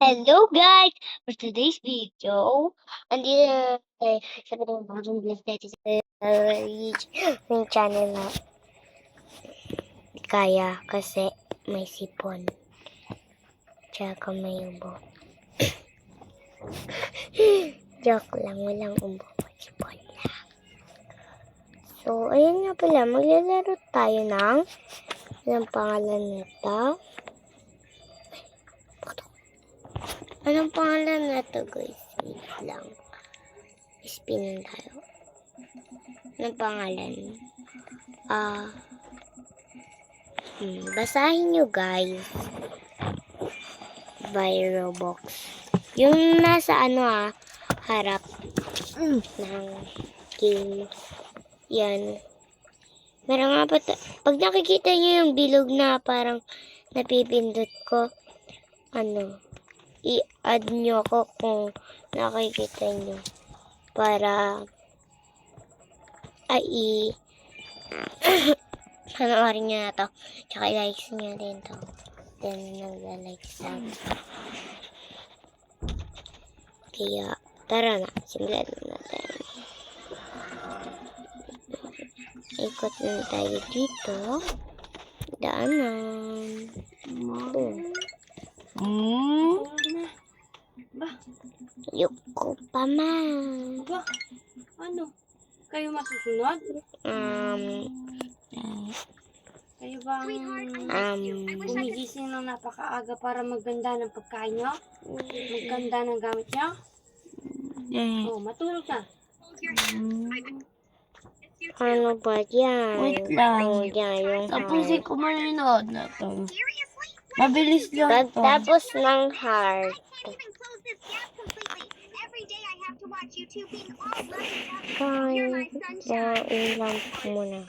Hello guys! For today's video, andito na sa pinagbagang vlog natin sa yung channel na di kaya kasi may sipon. Tsaka may ubo. Joke lang, walang ubo. Sipon lang. So, ayun nga pala, maglalaro tayo ng anong pangalan nito? Anong pangalan na to guys? Wait lang. Spin tayo. Anong pangalan? Basahin nyo guys. By Roblox. Yung nasa harap ng game. Yan. Meron nga pa pag nakikita nyo yung bilog na parang napipindot ko, i-add nyo ako kung nakikita nyo para panoorin nyo na to. Tsaka i-likes nyo din to. Then, nagla-likes lang. Kaya, tara na. Simulan na natin. Ikot na tayo dito. Daanan. Yuko pa man. Ba? Ano? Kayo masusunod? Kayo ba gumigising ng napakaaga para magganda ng pagkain nyo? Magganda ng gamit nyo? Oh, matulog na. Ano ba yan? Wait lang. Oh, yan, yung Tapusin ko maninood na to. Mabilis lang to. Tapos ng heart. Fine. Ilang muna.